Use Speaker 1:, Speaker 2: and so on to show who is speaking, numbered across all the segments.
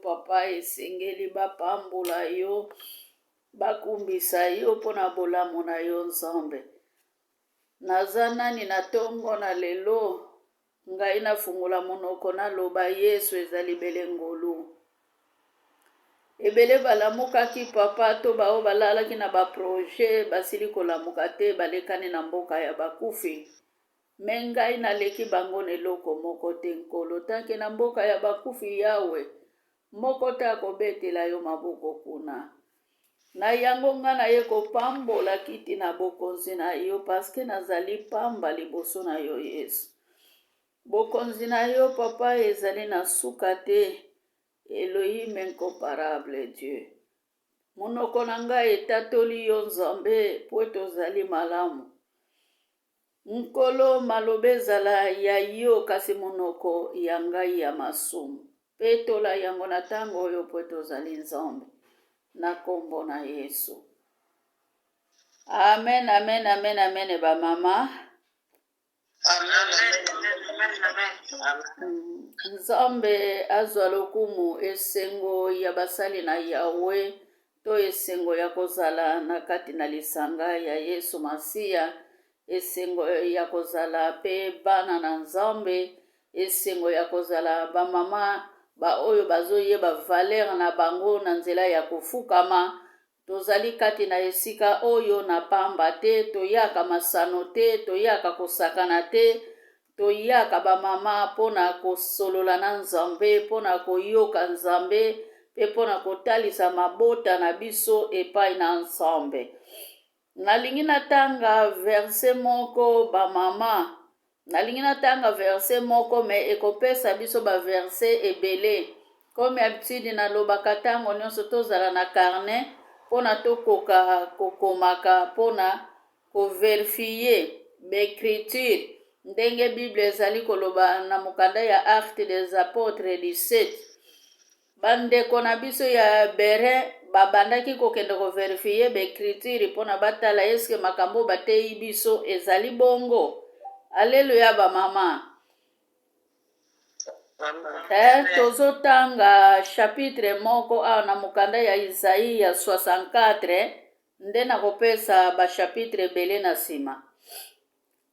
Speaker 1: papa esengeli bapambola yo bakumbisa yo mpona bolamu na yo nzambe. Naza nani na ntongo na lelo ngai nafungula monoko naloba Yesu ezali bele ngolu. Ebele balamukaki papa to bao balalaki na baproje basili kolamuka te balekani na mboka ya bakufi. Me ngai naleki bango na eloko moko te nkolo tanke na mboka ya bakufi yawe moko te akobetela yo maboko kuna. Na yango nga na ye kopambola kiti na bokonzi na yo paske nazali pamba liboso na yo Yesu. Bokonzi na yo papa ezali na suka te. Elohim incomparable Dieu. Monoko na ngai etatoli yo nzambe po tozali malamu. Nkolo malobe ezala ya yo kasi monoko ya ngai ya masumu. Petola yango na tango oyo po tozali nzambe. Na kombo na Yesu. Amen, amen, amen, amen, ba mama. Nzambe azwa lokumu esengo ya basali na Yawe to esengo ya kozala na kati na lisanga ya Yesu Masiya, esengo ya kozala pe bana na Nzambe, esengo ya kozala ba mama ba oyo bazoyeba valeur na bango na nzela ya kofukama. Tozali kati na esika oyo na pamba te, toyaka masano te, toyaka kosakana te, toyaka ba mama pona kosolola na Nzambe, pona koyoka Nzambe, pe pona kotalisa mabota na biso epai na Nzambe. Nalingi natanga verse moko ba mama. Nalingi natanga verse moko me ekopesa biso ba verse ebele. Comme habitude nalobaka tango nyonso tozala na carnet pona tokoka kokomaka pona koverifie l'écriture. Ndenge Bible ezali koloba na mokanda ya Actes des Apôtres 17. Bandeko na biso ya Berin babandaki kokende koverifie l'écriture pona batala eske makambo batei biso ezali bongo. Alléluia ba mama. Tozotanga chapitre moko na mokanda ya Isaïe ya 64 nde nakopesa ba chapitre bele na sima.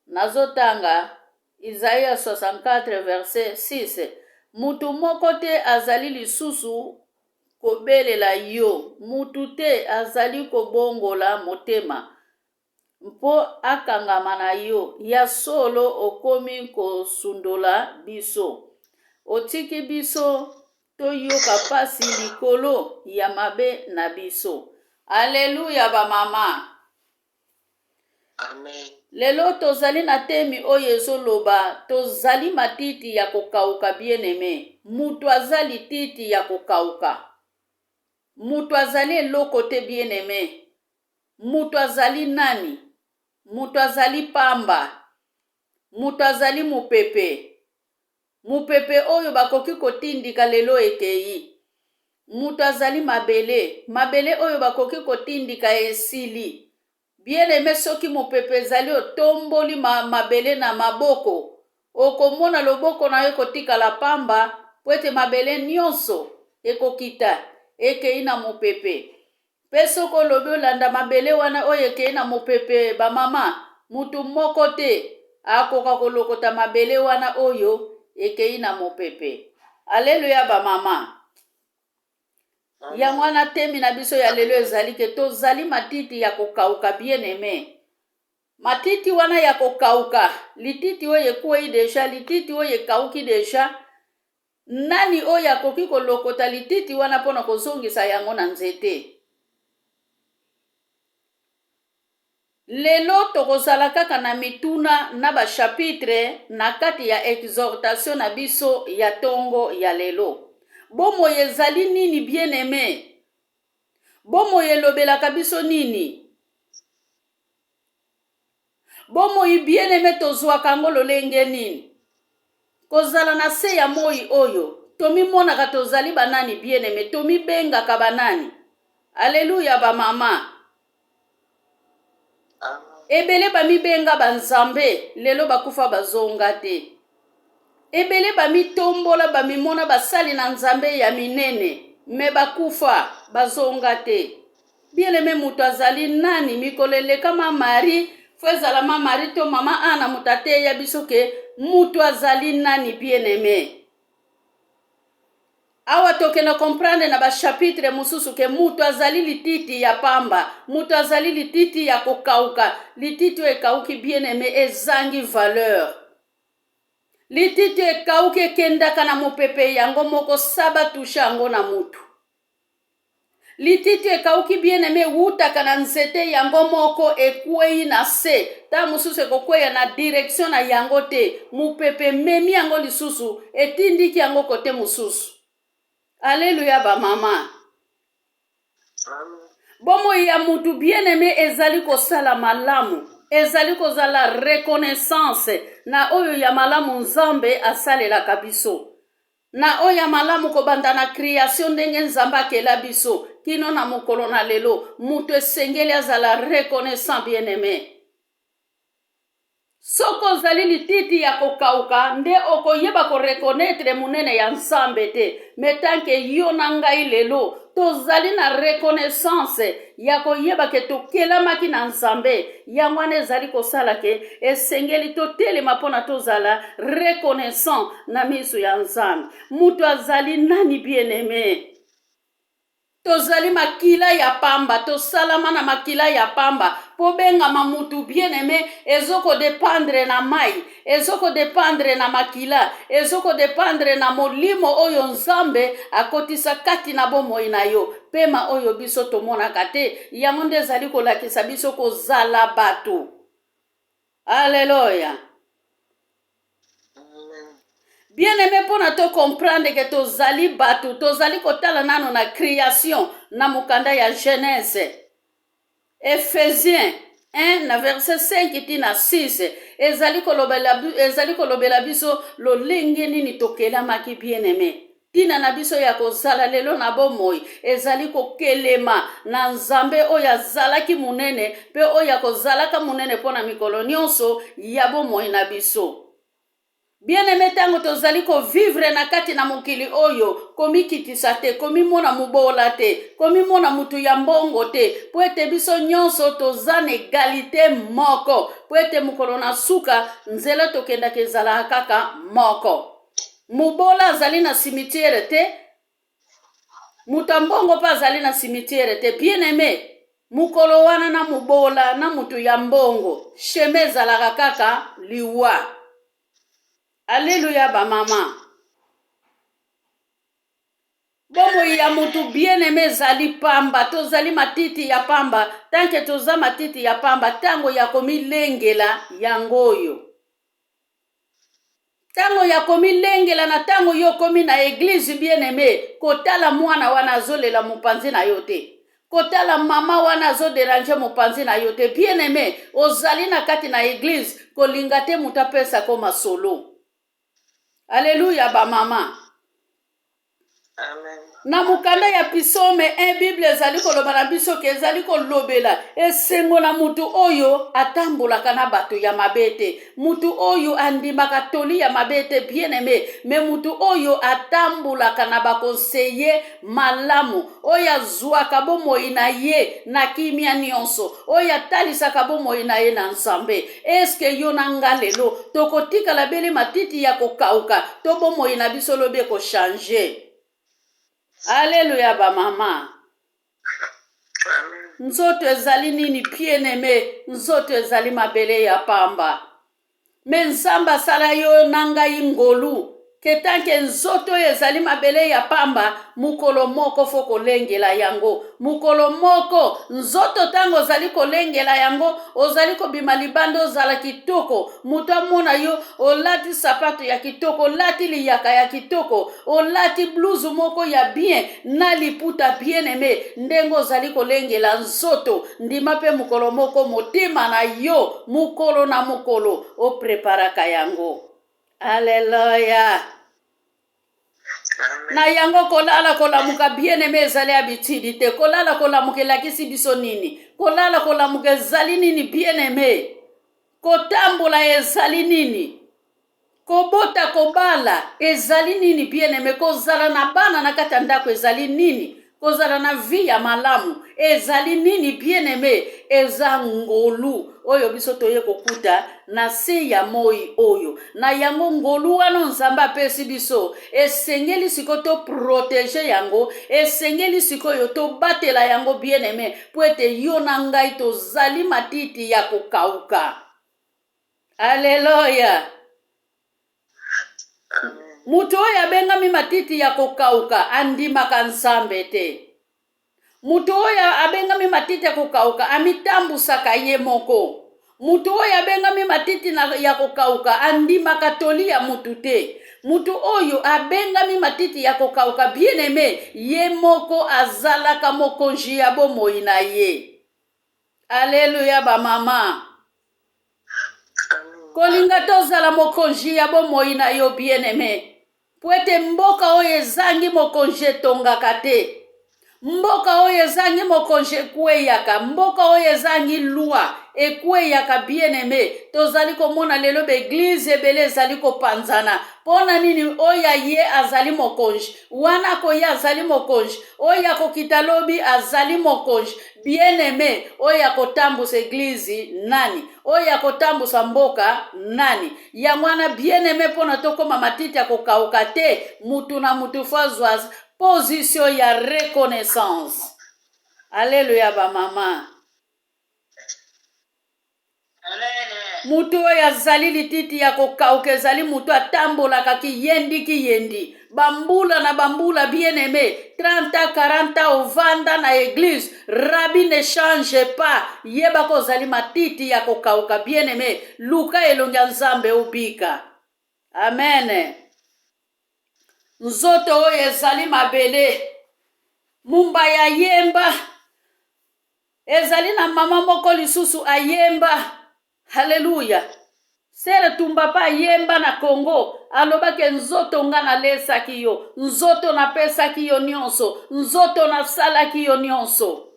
Speaker 1: Nazotanga Isaïe 64 verset 6. Mutu moko te azali lisusu kobelela yo, mutu te azali kobongola motema mpo akangama na yo, ya solo okomi kosundola biso. Otiki biso toyoka pasi likolo ya mabe na biso. Alléluia ba mama.
Speaker 2: Amen.
Speaker 1: Lelo tozali na temi oyo ezoloba tozali matiti ya kokauka bien-aimé. Mutu azali titi ya kokauka. Mutu azali eloko te bien-aimé. Mutu azali nani? Mutu azali pamba. Mutu azali mupepe. Mupepe oyo bakoki kotindika lelo ekei. Mutu azali mabele. Mabele oyo bakoki kotindika esili. Bien-aimé soki mupepe ezali otomboli mabele na maboko. Okomona loboko na yo kotikala pamba. Pwete mabele nyonso ekokita ekei na mupepe. Pesoko lobi olanda mabele wana oyo ekei na mupepe ba mama. Mutu moko te akoka kolokota mabele wana oyo ekei na mopepe. Alléluia ba mama. Yango wana temi na biso ya lelo ezali ke tozali matiti ya kokauka bien-aimé. Matiti wana ya kokauka, lititi oyo ekwei deja, lititi oyo ekauki deja. Nani oyo akoki kolokota lititi wana pona kozongisa yango na nzete? Lelo tokozala kaka na mituna na ba chapitre na kati ya exhortation na biso ya tongo ya lelo. Bomo ezali nini bien-aimé? Bomo elobelaka biso nini? Bomo bien-aimé tozwaka ngo lolenge nini? Kozala na se ya moi oyo tomimonaka tozali banani bien-aimé, tomibengaka banani? Alléluia ba mama. Ebele bamibenga banzambe lelo bakufa bazonga te. ebele bamitombola bamimona basali na nzambe ya minene me bakufa bazonga te. Bien-aimé, mutu azali nani mikolo elekama Mari fo ezala ma Mari to mama Ana mutate ya biso ke mutu azali nani bien-aimé. Awa tokena comprendre na bachapitre mususu ke mutu azali lititi ya pamba, mutu azali lititi ya kokauka, lititi ekauki bien-aimé ezangi valeur. Lititi ekauki ekendaka na mopepe yango moko saba tusha yango na mutu. Lititi ekauki bien-aimé wutaka na nzete yango moko ekwei na se, ta mususu ekokweya na direction na yango te, mupepe memi yango lisusu etindiki yango kote mususu. Alléluia ba mama. Bomo ya mutu bien-aimé ezali kosala malamu, ezali kozala reconnaissance na oyo ya malamu Nzambe asalelaka biso. Na oyo ya malamu kobanda na création ndenge Nzambe akela biso kino na mokolo na lelo mutu esengeli azala reconnaissant bien-aimé. Soko ozali lititi ya kokauka nde okoyeba ko reconnaître munene ya Nzambe te, metanke yo na ngai lelo tozali na reconnaissance ya koyeba ke tokelamaki na Nzambe, yango wana ezali kosala ke esengeli totelema mpona tozala reconnaissant na miso ya Nzambe. Mutu azali nani bien-aimé? Tozali makila ya pamba, tosalama na makila ya pamba, po bengama mutu bien-aimé ezoko dépendre na mai, ezoko dépendre na makila, ezoko dépendre na molimo oyo Nzambe akotisa kati na bomoi na yo, pema oyo biso tomonaka te, yango nde ezali kolakisa biso kozala bato. Alléluia. Bien-aimé, pona to comprendre que tozali batu, tozali kotala nano na création, na mukanda ya Genèse. Ephésiens 1 na verset 5 tina 6, ezali kolobela biso lolenge nini tokelamaki bien-aimé. Tina na biso ya kozala lelo na bomoi, ezali kokelema na Nzambe oyo azalaki munene, pe oyo akozalaka munene pona mikolo nyonso ya bomoi na biso. Bien-aimé, tango tozali ko vivre na kati na mokili oyo, komi kitisa te, komi mona mubola te, komi mona mutu ya mbongo te, po ete biso nyonso tozane egalite moko, po ete mukolo na suka nzela tokenda kezala kaka moko. Mubola azali na cimetière te, mutu mbongo pa azali na cimetière te. Bien-aimé, mukolo wana na mubola na mutu ya mbongo, sheme ezalaka kaka liwa. Alléluia ba mama. Bomo ya mutu bien-aimé zali pamba, tozali matiti ya pamba, tanke toza matiti ya pamba, tango ya komilengela yangoyo. Tango ya komilengela na tango yo komi na église bien-aimé, kotala mwana wana azolela mupanzi na yote. Kotala mama wana azoderanje mupanzi na yote. Bien-aimé, ozali na kati na église, kolingate mutapesa koma solo. Alléluia ba mama. Amen. Na mukanda ya Psaume 1 Bible ezali koloba na biso ke ezali kolobela esengo na mutu oyo atambolaka na bato ya mabete, mutu oyo andimaka toli ya mabete bien-aimé, me mutu oyo atambolaka na bakonseye malamu, oyo azwaka bomoi na ye na kimia nyonso, oyo atalisaka bomoi na ye na Nzambe. Eske yo na nga lelo tokotikala bele matiti ya kokauka to bomoi na biso lobe ko changer? Alléluia ba mama. Nzoto ezali nini bien-aimé, nzoto ezali mabele ya pamba. Me Nzambe asala yo nanga ingolu, ketanke nzoto ezali mabele ya pamba, mukolo moko fo kolengela yango. Mukolo moko nzoto tango ozali kolengela yango, ozali kobima libanda ozala kitoko, mutu amona yo olati sapato ya kitoko, olati liyaka ya kitoko, olati blouse moko ya bien na liputa bien-aimé, ndengo ozali kolengela nzoto, ndima pe mukolo moko motema na yo mukolo na mukolo o preparaka yango. Alléluia. Na yango kolala kolamuka bien-aimé ezali habitude te, kolala kolamuka elakisi biso nini, kolala kolamuka ezali nini bien-aimé, kotambola ezali nini. Kobota kobala ezali nini bien-aimé? Kozala na bana na kati ya ndako ezali nini? Kozala na vie ya malamu ezali nini bien-aimé? Eza ngolu oyo biso toye kokuta na se ya moi oyo. Na yango ngolu wana Nzambe apesi biso esengeli siko to protéger yango, esengeli sikoyo to batela yango bien-aimé po ete yo na ngai tozali matiti ya kokauka. Haleluya. Mutu oyo abengami matiti ya kokauka andimaka Nzambe te. Mutu oyo abengami matiti ya kokauka amitambusaka ye moko. Mutu oyo abengami matiti ya kokauka andimaka toli ya mutu te. Mutu oyo abengami matiti ya kokauka bien-aimé ye moko azalaka mokonzi ya bomoi na ye. Aleluya ba mama. Kolinga tozala mokonzi ya bomoi na yo bien-aimé. Po ete mboka oyo ezangi mokonzi etongaka te. Mboka oyo ezangi mokonzi ekweyaka. Mboka oyo ezangi lwa ekweyaka bien-aimé. Tozali komona lelo beglize ebele ezali kopanzana. Pona nini oya ye azali mokonzi. Wana koya azali mokonzi. Oya kokita lobi azali mokonzi. Bien-aimé, oya kotambusa eglize nani? Oya kotambusa mboka nani? Ya mwana bien-aimé pona tokoma matiti ya kokauka te. Mutu na mutu fazwazi position ya reconnaissance. Alléluia ba mama. Mutu oyo azali lititi ya kokauka ezali mutu atambolaka kiyendi. Bambula na bambula bien-aimé. 30 ans, 40 ans ovanda na église. Rabbi ne change pas. Yeba ko zali matiti ya kokauka bien-aimé. Luka elonga Nzambe ubika. Amen. Nzoto oyo ezali mabele. Mumba ya yemba. Ezali na mama moko lisusu ayemba. Haleluya. Sere tumba pa yemba na Congo. Alobake nzoto nga na lesaki yo. Nzoto na pesaki yo nyonso. Nzoto na salaki yo nyonso.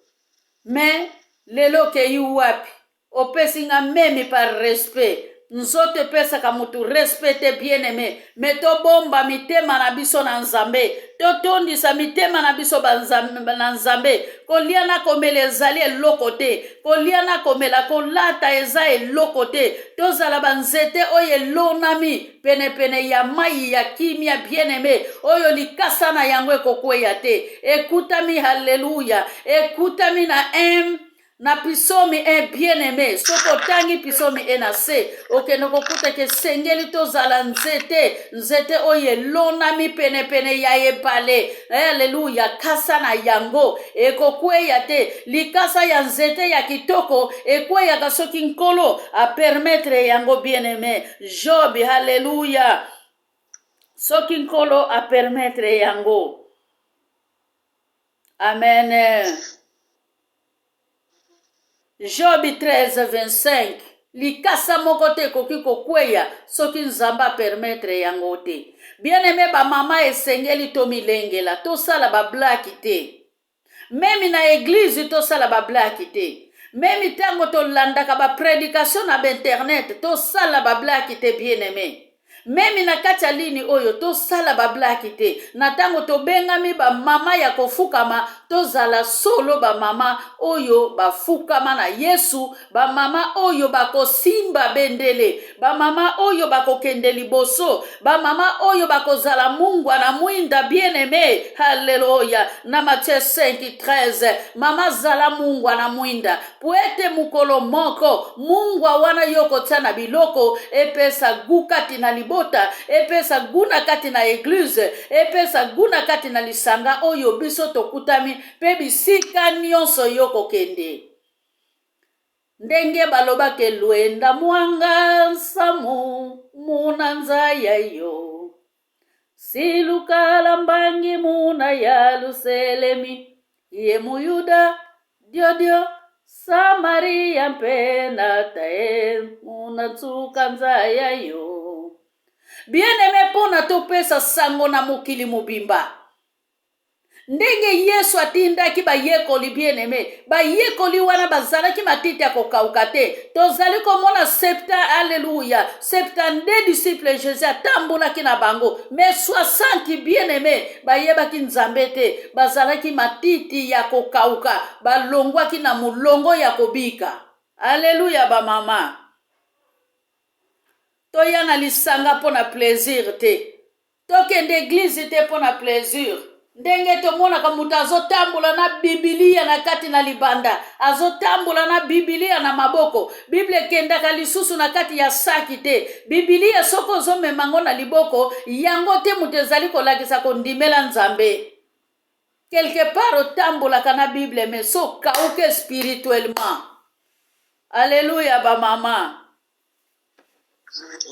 Speaker 1: Me lelo ke yu wapi. Opesi nga memi par respect. Nzoto pesaka mutu respecte bien-aimé. Me to bomba mitema na biso na Nzambe. To tondisa mitema na biso na Nzambe. Kolia na komela ezali eloko te. Kolia na komela kolata eza eloko te. Tozala banzete oyo elonami pene ya mai ya kimia bien-aimé. Oyo likasa na yango ekokweya te. Ekutami haleluya. Ekutami na pisomi bien-aimé. Soko tangi pisomi na se. Okeno kokuta ke sengeli tozala nzete oye lonami pene ya ebale. Haleluya. Kasa na yango ekokweya te. Likasa ya nzete ya kitoko ekweya kasoki nkolo a permettre yango bien-aimé. Job, haleluya. Soki nkolo a permettre yango. Amen. Job 13:25. Likasa moko te koki kokweya soki Nzamba permettre yango te. Bien-aimé ba mama esengeli to milengela to sala ba blaki te. Memi na église to sala ba blaki te. Memi tango to landaka ba prédication na internet to sala ba blaki te bien-aimé. Memi na kati ya lini oyo to sala ba blaki te. Na tango to bengami ba mama ya kofukama to zala solo ba mama oyo ba fukama na Yesu. Ba mama oyo ba kosimba bendele. Ba mama oyo ba kokende liboso. Ba mama oyo ba kozala mungwa na mwinda bien-aimé. Haleluya. Na Matthieu 5:13. Mama zala mungwa na mwinda. Puete mukolo moko. Mungwa wana yoko tana biloko. Epesa gukati na liboso. Epesa guna kati na église, epesa guna kati na lisanga oyo biso tokutami pe bisika nyonso yoko kende. Ndenge balobake luenda mwanga nsamu muna nzaya yo. Silukala mbangi muna ya Luselemi. Ye muyuda diodio Samaria mpena tae muna tsuka nzaya yo. Bien-aimé pona topesa sango na mokili mobimba. ndenge Yesu atindaki bayekoli bien aimé bayekoli wana bazalaki matiti ya kokauka te tozali komona alléluia 72 disciples Jésus atambulaki na bango mais 60 bien aimé bayebaki nzambe te bazalaki matiti ya kokauka balongwaki na mulongo ya kobika. Alléluia bamama toya na lisanga pona plaisir te tokende église te pona plaisir ndenge tomonaka mutu azotambula na bibilia na kati na libanda azotambula na bibilia na maboko bible kendaka lisusu na kati ya saki te bibilia soko ozomemango na liboko yango te mutu ezali kolakisa kondimela nzambe quelque part otambulaka na bible mais so kauke spirituellement. Alléluia bamama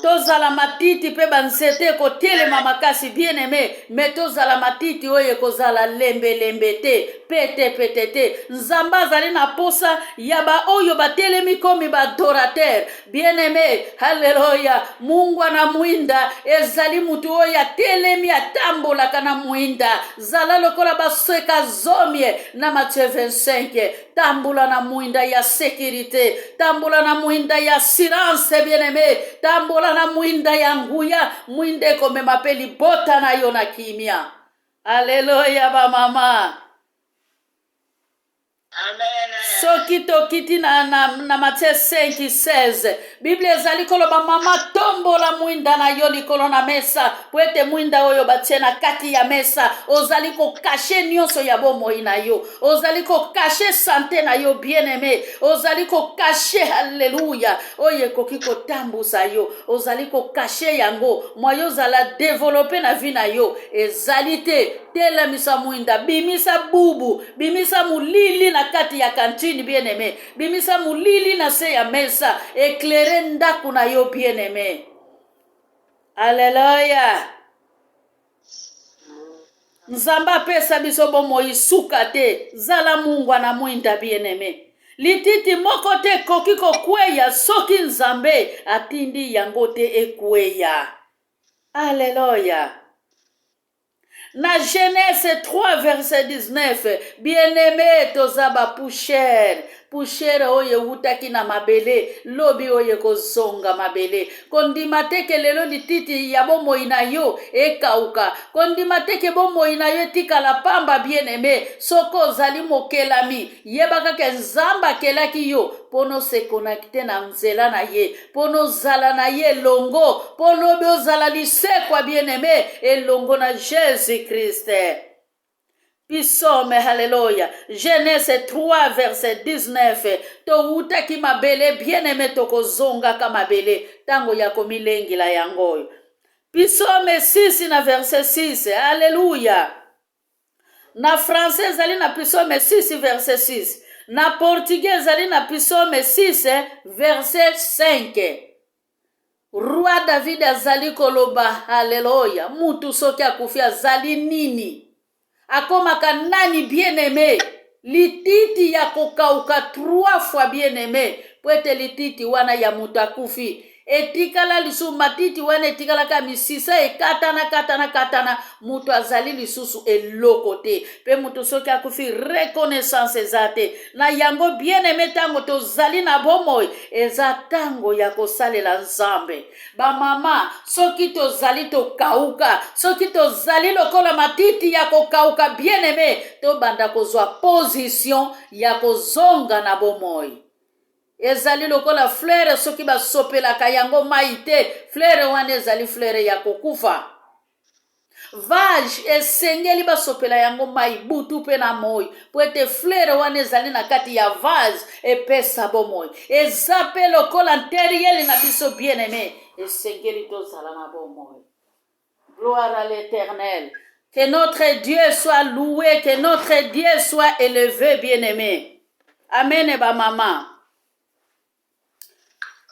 Speaker 1: tozala matiti pe banzete kotelema makasi bien aimé mais tozala matiti oye kozala lembe te pete te nzamba azali na posa ya ba oyo batelemi komi badorateur bien aimé. Haleluya Mungu na mwinda ezali mutu oyo atelemi atambolaka na mwinda zala lokola basweka zomie na Matthieu 25 tambula na mwinda ya sécurité tambula na mwinda ya assurance bien aimé tambola na mwinda ya nguya mwinde komema pe libota na yo na kimia. Alléluia bamama.
Speaker 2: Amen.
Speaker 1: Soki tokiti na Matthieu 5:16 Bible ezali koloba mama tombola mwinda na yo likolo na mesa po ete mwinda oyo batie na kati ya mesa ozali kokashe nyonso ya bomoi na yo ozali kokashe sante na yo bien aimé ozali kokashe haleluya oyo ekoki kotambusa yo ozali kokashe yango mwayo ozala develope na vi na yo ezali te telemisa mwinda bimisa bubu bimisa mulili na kati ya kantine bien aimé bimisa mulili na se ya mesa éclairer ndaku na yo bien aimé. Alléluia nzamba pesa biso bomoi suka te zala Mungu na mwinda bien aimé lititi moko te koki kokweya soki nzambe atindi yango te ekweya. Alléluia na Genèse 3 verset 19 bien-aimé tozaba pushere oye utaki na mabele lobi oye kozonga mabele kondima teke lelo lititi ya bomoi na yo ekauka kondima teke bomoi na yo tikala pamba bien-aimé soko ozali mokelami yebaka ke nzamba akelaki yo pono se connecte na nzela na ye pono zala na ye longo pono be ozala lisekwa bien-aimé elongo na Jésus Christ. Psaume, hallelujah. Genèse 3 verset 19 to utaki mabele bien-aimé tokozonga ka mabele tango ya komilengi la yangoyo. Psaume 6 na verset 6 hallelujah. Na français zali na Psaume 6 verset 6 na portugais zali na Psaume 6 verset 5. Roi David azali koloba hallelujah mutu soki akufia zali nini akomaka nani bien-aimé lititi ya kokauka 3 fois bien-aimé pwete lititi wana ya mutu akufi etikala lisu matiti wana etikalaka misisa ekatana mutu azali lisusu eloko te pe mutu soki akufi reconnaissance ezate na yango bien-aimé tango tozali na bomoi eza tango ya kosalela nzambe bamama soki tozali tokauka soki tozali lokola matiti ya kokauka bien-aimé tobanda kozwa position ya kozonga na bomoi ezali lokola fleur soki basopelaka yango mai te fleur wana ezali fleur ya kokufa vage esengeli basopela yango mai butu pe na moi po ete fleur wana ezali na kati ya vage epesa bomoi eza pe lokola nterieli na biso bien-aimé esengeli tozala na bomoi. Gloire à l'Éternel. Que notre Dieu soit loué, que notre Dieu soit élevé, bien-aimé. Amen ba mama.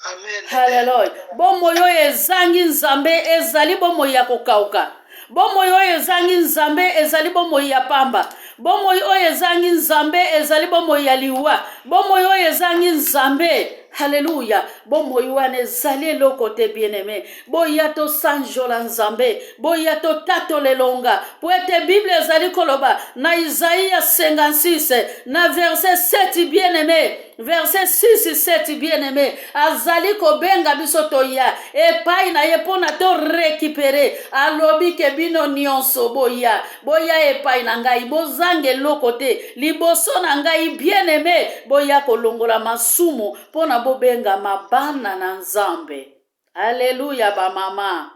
Speaker 2: Amen.
Speaker 1: Hallelujah. Bomoi oyo ezangi nzambe ezali bomoi ya kokauka. Bomoi oyo ezangi nzambe ezali bomoi ya pamba. Bomoi oyo ezangi nzambe ezali bomoi ya liwa. Bomoi oyo ezangi nzambe Alléluia. Bomoi wana ezali eloko te bien-aimé. Boya tosanjola Nzambe, boya totato lelonga. Po ete Bible ezali koloba na Isaïe 56 na verset 7 bien-aimé. Verset 6 et 7 bien-aimé. Azali kobenga biso toya epai na ye pona to récupérer. Alobi ke bino nyonso boya. Boya epai na ngai bozange lokote. Liboso na ngai bien-aimé. Boya kolongola masumu pona bobenga mabana na Nzambe. Alléluia ba mama.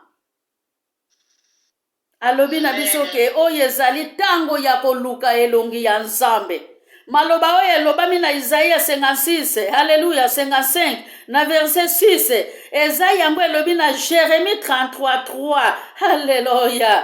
Speaker 1: Alobi na biso ke oyo ezali tango ya koluka elongi ya Nzambe. Maloba oyo elobami na Isaïe 56, Alléluia 55, na verset 6, eza yango elobi na Jérémie 33:3, Alléluia.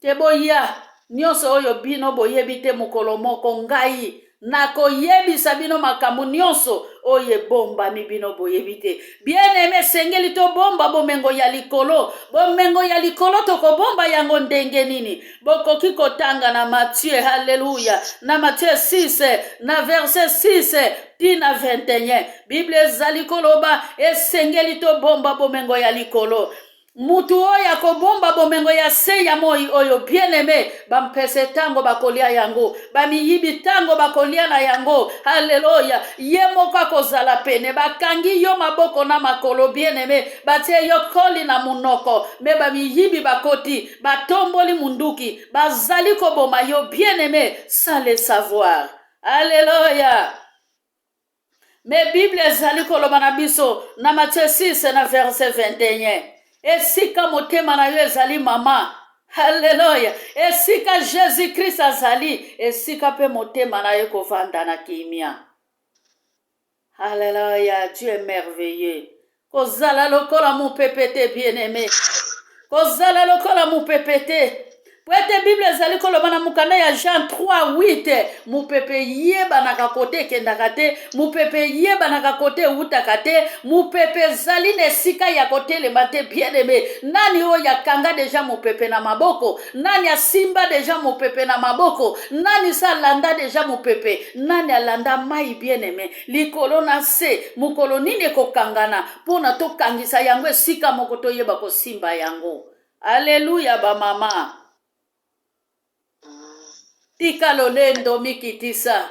Speaker 1: Teboya, nyonso oyo bino boyebi te mokolo moko ngai, nakoyebisa bino makambo nyonso oyo ebombami bino boyebi te. Bien-aimé sengeli to bomba bomengo ya likolo. Bomengo ya likolo tokobomba yango ndenge nini. Bokoki kotanga na Matthieu, Alléluia. Na Matthieu 6, na verset 6, tina 21. Bible ezali koloba esengeli to bomba bomengo ya likolo. Mutu oyo akobomba bomengo ya se ya moi oyo bien-aimé bampese tango bakolia yango bamiyibi tango bakolia na yango. Haleluya. Ye moko akozala pene bakangi yo maboko na makolo bien-aimé batie yo koli na munoko me bamiyibi bakoti batomboli munduki bazali koboma yo bien-aimé sans le savoir. Alléluia. Mais Bible ezali koloba na biso na Matthieu 6 na verset 21. Esika motema na yo ezali mama. Alléluia. Esika Jésus Christ azali, esika pe motema na yo kovanda na kimia. Alléluia. Dieu est merveilleux. Kozala lokola mu pepete bien-aimé. Kozala lokola mu pepete. Poete Bible ezali koloba na mukanda ya Jean 3:8 mupepe yeba na kakote kendaka te, mupepe yeba na kakote utaka te, mupepe zali na esika ya kotelema te bien-aimé. Nani oyo akanga deja mupepe na maboko? Nani asimba deja mupepe na maboko? Nani sa landa deja mupepe? Nani alanda mai bien-aimé? Likolo na se mukolo nini kokangana pona tokangisa yango esika moko toyeba kosimba yango. Alléluia ba mama. Tika lolendo mikitisa.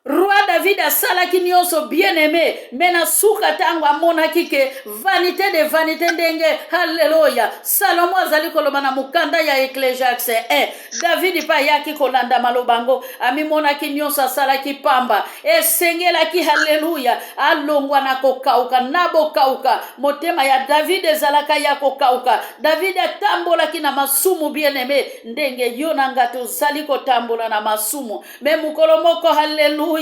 Speaker 1: Roi David asalaki nyonso bien-aimé, mena suka tango amonaki ke vanité de vanité ndenge. Alléluia. Salomo azali koloba na mukanda ya Ecclésiaste 1. David pa yaki kolanda malobango, amimonaki nyonso asalaki pamba. Esengelaki haleluya, alongwa na kokauka, nabo kauka. Motema ya David ezalaka ya kokauka. David atambolaki na masumu bien-aimé, ndenge yo na ngato zali kotambola na masumu. Me mukolo moko haleluya.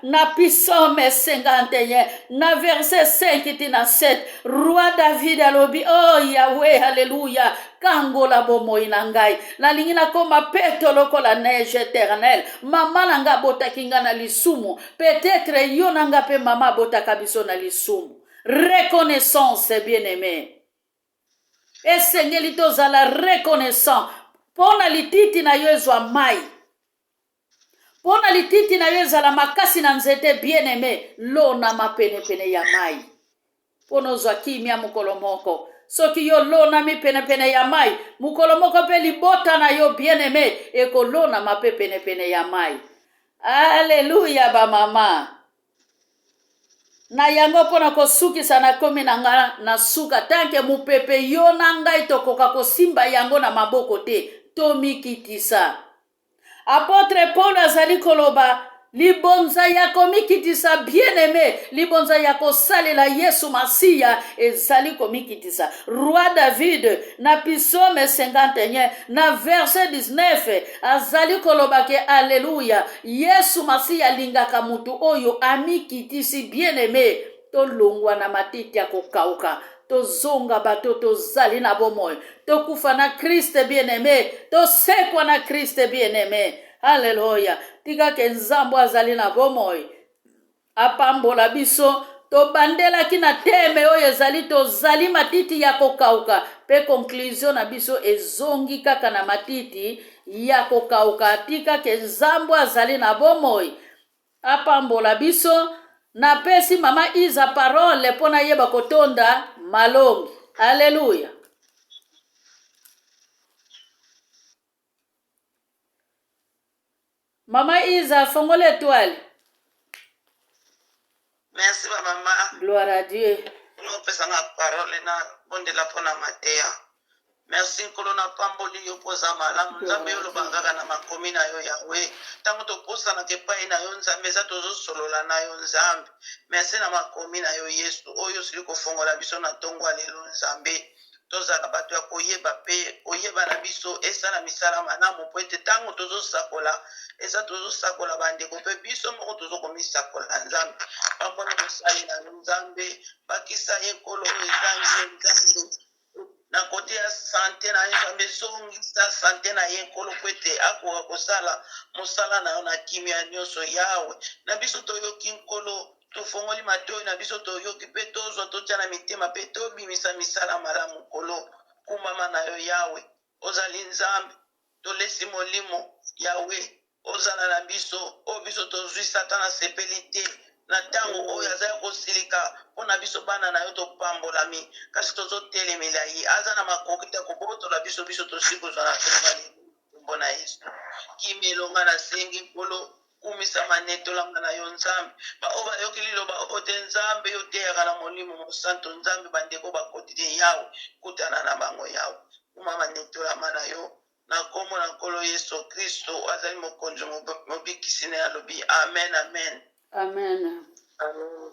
Speaker 1: Na Psaume 51 na verset 5 tina 7 Roi David alobi oh Yahweh haleluya kangola bomoi na ngai nalingi nakoma peto lokola neige éternelle mama nanga botaki nga na lisumu peut-être yo nanga pe mama botaka biso na lisumu. Reconnaissance bien-aimé esengeli tozala reconnaissant pona lititi na yo ezwa mai. Pona lititi na yo ezala makasi na nzete bien-aimé lona mapene-pene ya mai. Pono zwa kimia mukolo moko. Soki yo lona mi pene-pene ya mai, mukolo moko pe libota na yo bien-aimé eko lona mapene-pene ya mai. Alléluia ba mama. Na yango pona kosukisa na komi na nga na suka tanke mupepe yo na ngai tokoka kosimba yango na maboko te tomikitisa. Apôtre Paul azali koloba libonza ya komikitisa bien-aimé, libonza ya kosalela Yesu Masiya ezali komikitisa. Roi David na Psaume 51 na verset 19 azali koloba ke alléluia Yesu Masiya lingaka mutu oyo amikitisi bien-aimé tolongwa na matiti ya kokauka. Tozonga bato tozali na bomoi. Tokufa na Christ bien-aimé. Tosekwa na Christ bien-aimé. Alléluia. Tika ke Nzambo azali na bomoi. Apambola biso. Tobandela ki na teme oyo ezali tozali matiti ya kokauka. Pe conclusion na biso ezongi kaka na matiti ya kokauka. Tika ke Nzambo azali na bomoi. Apambola biso. napesi mama Iza parole pona yeba kotonda malongi. Alléluia. Mama Iza, fongola étoile.
Speaker 2: Merci maman.
Speaker 1: Gloire à Dieu.
Speaker 2: Nous faisons la parole na bonde la pona matea. Merci nkolo na pamboli yo poza malamu nzambe yo lobangaka na makomi na yo yawe ntango topusana kepai na yo nzambe eza tozosolola na yo nzambe. Merci na makomi na yo yesu oyo osili kofongola biso na ntongo ya lelo nzambe tozala bato ya koyeba mpe oyeba na biso esala misala malamu mpo ete ntango tozosakola eza tozosakola bandeko mpe biso moko tozokomisakola nzambe pambona mosali na yo nzambe bakisa ye nkolo oyo ezangi nzambe na kote ya sante na ye nzambe ezongisa sante na ye nkolo po ete akoka kosala mosala na yo na kimia nyonso yawe na biso toyoki nkolo tofongoli matoi na biso toyoki mpe tozwa totya na mitema mpe tobimisa misala malamu nkolo kumama na yo yawe ozali nzambe tolesi molimo yawe ozala na biso oyo biso tozwi satana sepeli te na ntango oyo azali kosilika mpo na biso bana na yo topambolami kasi tozotelemela ye aza na makoki te kobotola biso tosili kozwa na kombo na yesu kimi elonga na sengi nkolo kumisa manetolanga na yo nzambe baoyo bayoki liloba oyo te nzambe yo teyaka na molimo mosanto nzambe bandeko bakoti te yawe kutana na bango yawe kuma manetolama na yo na kombo na nkolo yesu kristo azali mokonzi mobikisi na alobi amen amen
Speaker 1: Amen.
Speaker 2: amen.